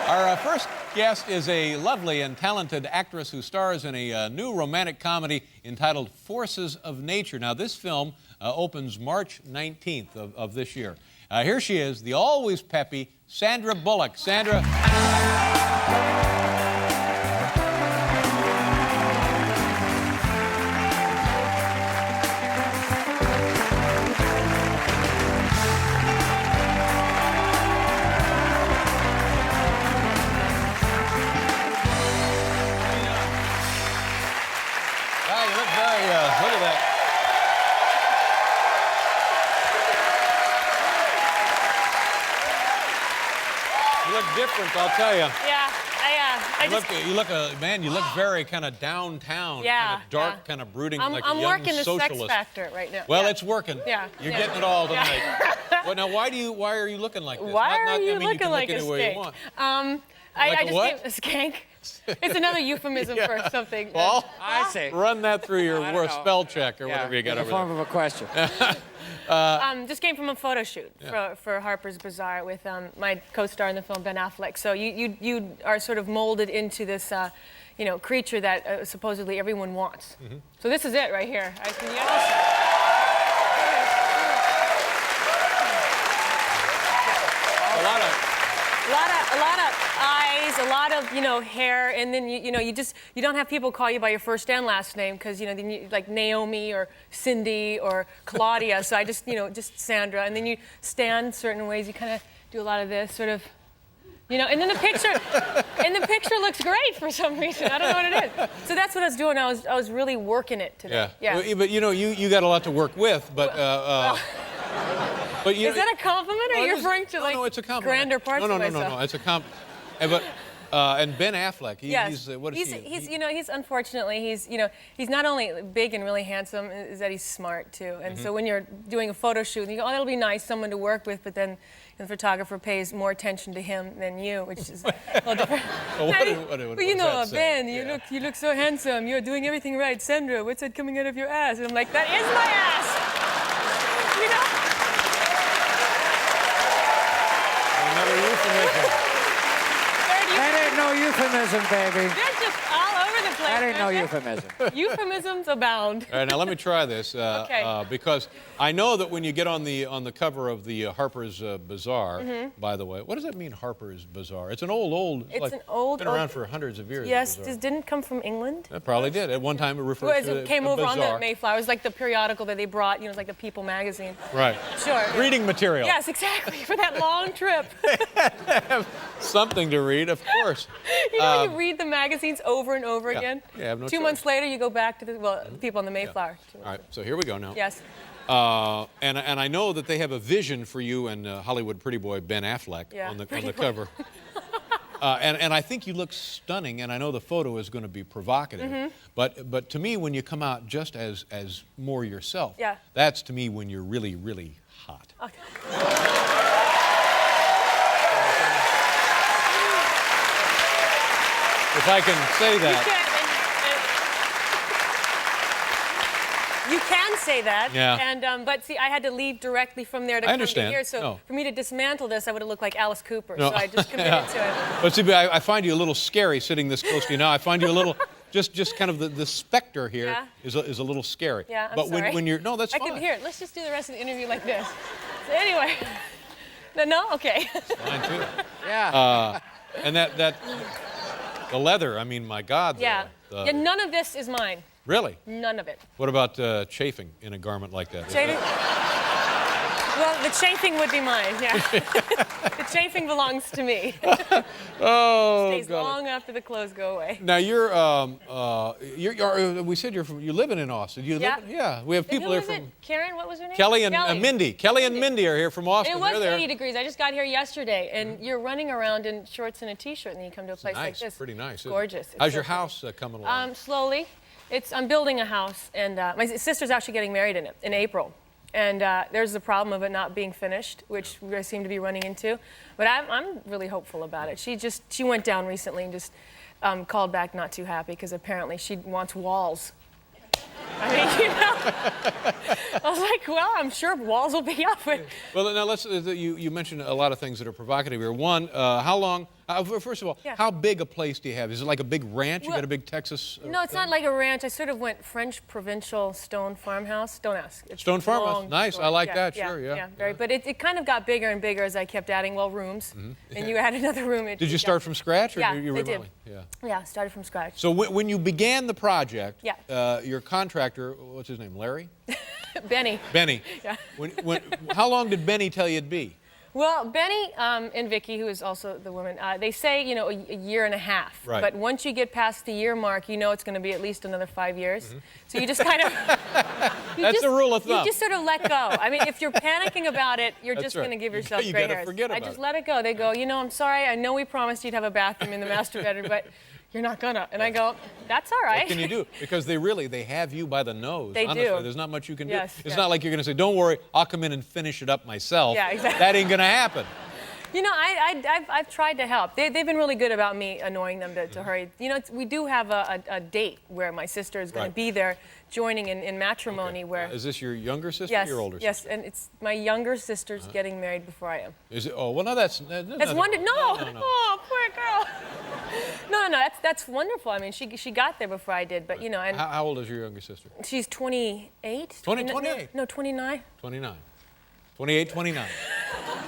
Our first guest is a lovely and talented actress who stars in a new romantic comedy entitled Forces of Nature. Now, this film opens March 19th of this year. Here she is, the always peppy Sandra Bullock. Sandra. You look very, look at that. You look different, I'll tell you. Yeah, You look, man, you look very kind of downtown, kind of dark, kind of brooding, like a young working socialist. the sex factor right now. Well, it's working. Yeah. You're getting it all tonight. Well, now, why are you looking like this? Why are you looking you can like look a any way you skank? want. I just what? a skank. It's another euphemism for something. Paul, I see. run that through your I don't know. spell check or whatever you got in the over form there. of a question. Just came from a photo shoot for Harper's Bazaar with my co-star in the film, Ben Affleck. So you are sort of molded into this, creature that supposedly everyone wants. Mm-hmm. So this is it right here. A lot of eyes, a lot of hair, and then you don't have people call you by your first and last name because then you like Naomi or Cindy or Claudia. So I just just Sandra, and then you stand certain ways. You kind of do a lot of this sort of, and then the picture looks great for some reason. I don't know what it is. So that's what I was doing. I was really working it today. Yeah. Well, but you got a lot to work with, but. But is that a compliment, or are you referring to no, it's a compliment. grander parts of myself? No, it's a compliment. And Ben Affleck, he's what is he? He's unfortunately he's not only big and really handsome, is that he's smart too. And so when you're doing a photo shoot, and you go, oh, that'll be nice, someone to work with, but then the photographer pays more attention to him than you, which is a little different. What Ben, you look so handsome. You're doing everything right. Sandra, what's that coming out of your ass? And I'm like, that is my ass. Another euphemism. That ain't no euphemism, baby. They're just all over the place. That ain't no euphemism. Euphemisms abound. All right, now let me try this. Okay. Because I know that when you get on the cover of the Harper's Bazaar, by the way, what does that mean, Harper's Bazaar? It's an old. It's an old. Been around for hundreds of years. Yes, this didn't come from England. It probably did. At one time, it referred to it came over bazaar. on the Mayflower. It was like the periodical that they brought. It was like the People magazine. Right. Sure. Reading material. Yes, exactly. For that long trip. Something to read, of course. You read the magazines over and over again. Yeah, I have no 2 months later, you go back to the People on the Mayflower. All right, so here we go now. Yes. And I know that they have a vision for you and Hollywood pretty boy Ben Affleck on the cover. And I think you look stunning, and I know the photo is going to be provocative. But to me, when you come out just as more yourself, that's to me when you're really, really hot. Okay. If I can say that. You can say that. Yeah. And but see, I had to leave directly from there to come to here. So for me to dismantle this, I would have looked like Alice Cooper. No. So I just committed to it. But see, I find you a little scary sitting this close to you now. I find you a little, just kind of the specter here is a little scary. Yeah, but sorry. when you're, no, that's fine. I could hear it. Let's just do the rest of the interview like this. So anyway. No? Okay. It's fine too. Yeah. And the leather, I mean, my God. Yeah. None of this is mine. Really? None of it. What about chafing in a garment like that? Chafing? Well, the chafing would be mine, yeah. The chafing belongs to me. Oh, Stays long after the clothes go away. Now we said you're living in Austin. Yeah. We have people here from. Karen, what was her name? Kelly and Mindy. Kelly and Mindy are here from Austin. It was They're 80 degrees. I just got here yesterday, and you're running around in shorts and a T-shirt, and then you come to a place like this. Pretty nice. It's gorgeous. How's your house coming along? Slowly. I'm building a house, and my sister's actually getting married in it in April. And there's the problem of it not being finished, which we seem to be running into. But I'm really hopeful about it. She went down recently and just called back not too happy because apparently she wants walls. I mean, I was like, well, I'm sure walls will be up. Well, now you mentioned a lot of things that are provocative here. One, how long First of all, Yeah. how big a place do you have? Is it like a big ranch? You Well, got a big Texas? No, it's not like a ranch. I sort of went French provincial stone farmhouse. Don't ask. It's Stone a farmhouse. long Nice. story. I like Yeah, that. Sure. Yeah. Very. But it kind of got bigger and bigger as I kept adding rooms. And you add another room. Did you start from scratch, or Yeah, you they did. remodeling? Yeah. Yeah, started from scratch. So when you began the project, Yeah. your contractor, what's his name, Larry? Benny. Benny. Yeah. How long did Benny tell you it'd be? Well, Benny and Vicky, who is also the woman, they say, a year and a half. Right. But once you get past the year mark, it's going to be at least another 5 years. So you just kind of... That's the rule of thumb. You just sort of let go. I mean, if you're panicking about it, you're just right. going to give yourself You gray gotta hairs. forget about I just it. let it go. They go, I'm sorry, I know we promised you'd have a bathroom in the master bedroom, but you're not gonna. And I go, that's all right. What can you do? Because they have you by the nose. They Honestly, do. There's not much you can Yes, do. It's yes. not like you're going to say, don't worry, I'll come in and finish it up myself. Yeah, exactly. That ain't going to happen. I've tried to help. They've been really good about me annoying them to hurry. We do have a date where my sister is going Right. to be there joining in matrimony Okay. where... Is this your younger sister Yes, or your older yes, sister? and it's my younger sister's getting married before I am. Is it? Oh, well, no, that's That's wonderful. No. Oh, poor girl. No, that's wonderful. I mean, she got there before I did, but and How old is your younger sister? she's 28. 28? No, 29. 29. 28, 29.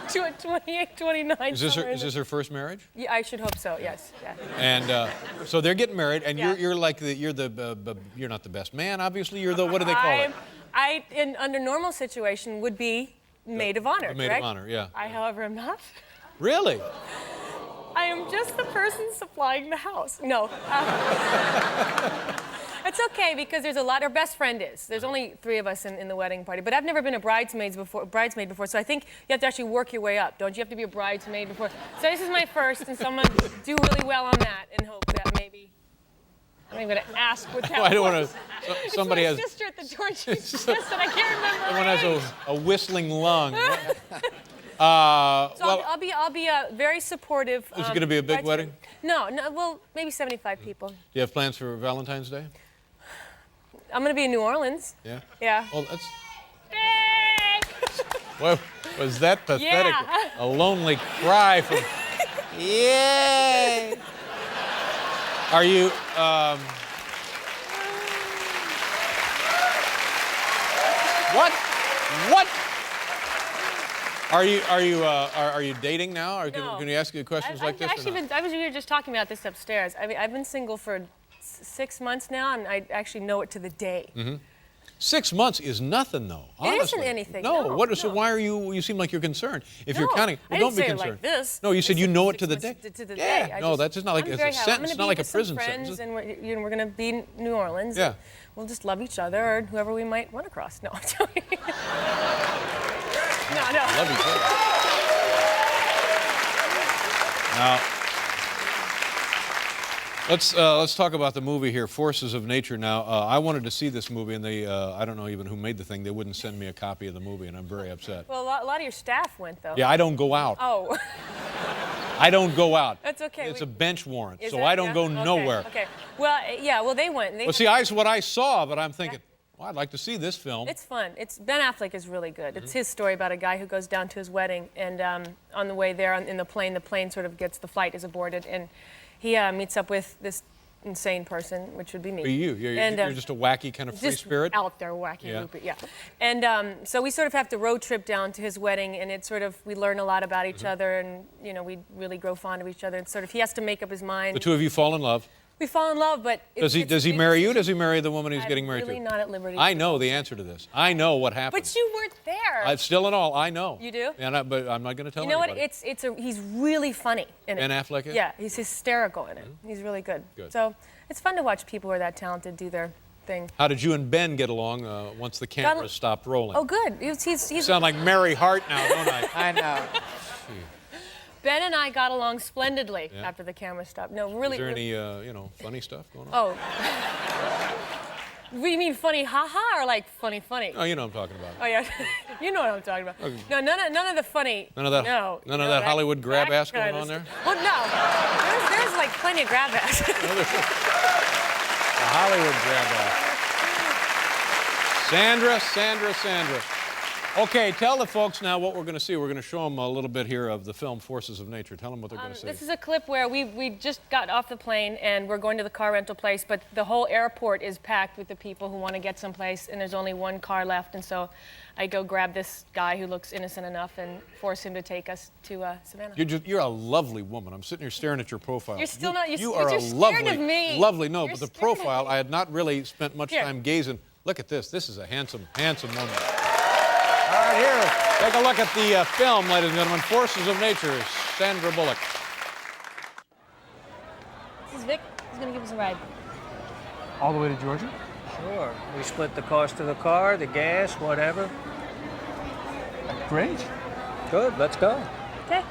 28, 29. Is this somewhere in her first marriage? Yeah, I should hope so. Yes. Yeah. And so they're getting married, and Yeah. you're not the best man, obviously. You're the, what do they call it? Under normal situation would be maid of honor. The maid correct? of honor, yeah. I, however, am not. Really? I am just the person supplying the house. No. It's okay because there's a lot. Our best friend is. There's only 3 of us in the wedding party, but I've never been a bridesmaid before. So I think you have to actually work your way up, don't you? You have to be a bridesmaid before. So this is my first, and someone do really well on that, and hope that maybe. I'm even going to ask what that I don't was. want to. Somebody it's my has. sister at the door. She suggested I can't remember. Someone her has age. a whistling lung. So I'll be very supportive. Is it going to be a big wedding? No. Well, maybe 75 people. Do you have plans for Valentine's Day? I'm going to be in New Orleans. Yeah. Yeah. Well, that's. What was that pathetic? Yeah. A lonely cry from. Yay! Are you? What? What? Are you dating now? Or No. can you ask you questions like this? Or not? I was just talking about this upstairs. I mean, I've been single for 6 months now, and I actually know it to the day. 6 months is nothing, though. Honestly. It isn't anything. No. No, What? So no. why are you? You seem like you're concerned. If No, you're counting, I well, didn't don't be say it concerned. like this. No, you said I you said know it to the 6 day. months to the Yeah. day. No, that's just not like I'm it's very a happy. I'm sentence. gonna Not be like a with some prison friends, sentence. and we're going to be in New Orleans. Yeah. And we'll just love each other or whoever we might run across. No, I'm joking. No. Love each other. Now, let's talk about the movie here, Forces of Nature. Now, I wanted to see this movie, and I don't know even who made the thing. They wouldn't send me a copy of the movie, and I'm very upset. Well, a lot of your staff went, though. Yeah, I don't go out. Oh. I don't go out. That's okay. It's a bench warrant, Is so it? I don't Yeah? go Okay. nowhere. Okay. Well, yeah. Well, they went. Well, see, what I saw, but I'm thinking, well, I'd like to see this film. It's fun. Ben Affleck is really good. Mm-hmm. It's his story about a guy who goes down to his wedding, and on the way there in the plane sort of the flight is aborted, and he meets up with this insane person, which would be me. You're just a wacky kind of free just spirit. out there wacky, Yeah. loopy, yeah. And so we sort of have to road trip down to his wedding, and we learn a lot about each other, and we really grow fond of each other. And sort of he has to make up his mind. The two of you fall in love. We fall in love, but Does he marry you? Does he marry the woman he's I'm getting married really to? not at liberty. I know the answer to this. I know what happened. But you weren't there. I'm still in all. I know. You do? But I'm not going to tell You know anybody. what? He's really funny in it. Ben Affleck is? Yeah, he's hysterical in it. He's really good. Good. So it's fun to watch people who are that talented do their thing. How did you and Ben get along once the cameras stopped rolling? Oh, good. You sound like Mary Hart now, don't I? I know. Ben and I got along splendidly after the camera stopped. No, really. Is there any funny stuff going on? Oh. You mean funny ha-ha or like funny? Oh, you know what I'm talking about. Oh, yeah. You know what I'm talking about. Okay. No, none of the funny. None of that. No. None of that Hollywood grab ass going on there. Well, no. There's like plenty of grab ass. The Hollywood grab ass. Sandra. Okay, tell the folks now what we're going to see. We're going to show them a little bit here of the film Forces of Nature. Tell them what they're going to see. This is a clip where we just got off the plane and we're going to the car rental place, but the whole airport is packed with the people who want to get someplace, and there's only one car left, and so I go grab this guy who looks innocent enough and force him to take us to Savannah. You're a lovely woman. I'm sitting here staring at your profile. You're still not. You are a scared of me. lovely. No, You're but the scared of profile, me. I had not really spent much Here. time gazing. Look at this. This is a handsome, handsome woman. All right, here. Take a look at the film, ladies and gentlemen. Forces of Nature, Sandra Bullock. This is Vic. He's going to give us a ride. All the way to Georgia? Sure. We split the cost of the car, the gas, whatever. Great. Good, let's go. Okay.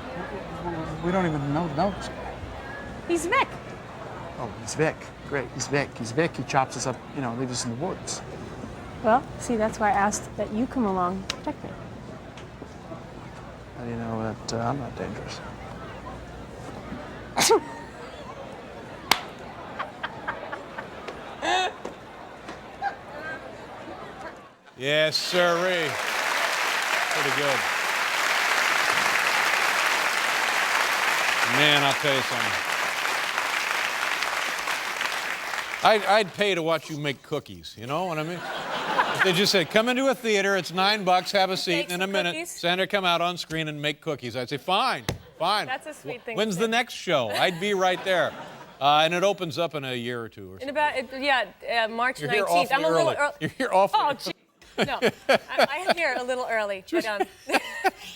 We don't even know the notes. He's Vic. Oh, he's Vic. Great. He's Vic. He's Vic. He chops us up, leaves us in the woods. Well, see, that's why I asked that you come along to protect me. How do you know that I'm not dangerous? Yes, sirree. Pretty good. Man, I'll tell you something. I'd pay to watch you make cookies, you know what I mean? If they just said, come into a theater, it's $9, have a seat, Make and in a some minute, cookies? Sandra, come out on screen and make cookies. I'd say, fine, fine. That's a sweet thing to When's say. the next show? I'd be right there. And it opens up in a year or two or In something. about, March You're here 19th. awfully I'm a little early. early. You're here awfully Oh, early. gee. No, I am here a little early. But,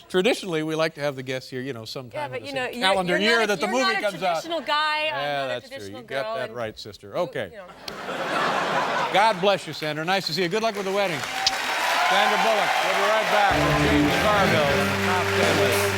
Traditionally, we like to have the guests here, sometime yeah, in but the you same know, calendar you're year not, that the you're movie not comes a out. traditional guy. Yeah, I'm not that's a true. traditional You girl. got that and right, sister. Okay. You know. God bless you, Sandra. Nice to see you. Good luck with the wedding. Sandra Bullock. We'll be right back with James Carville. Top 10 list.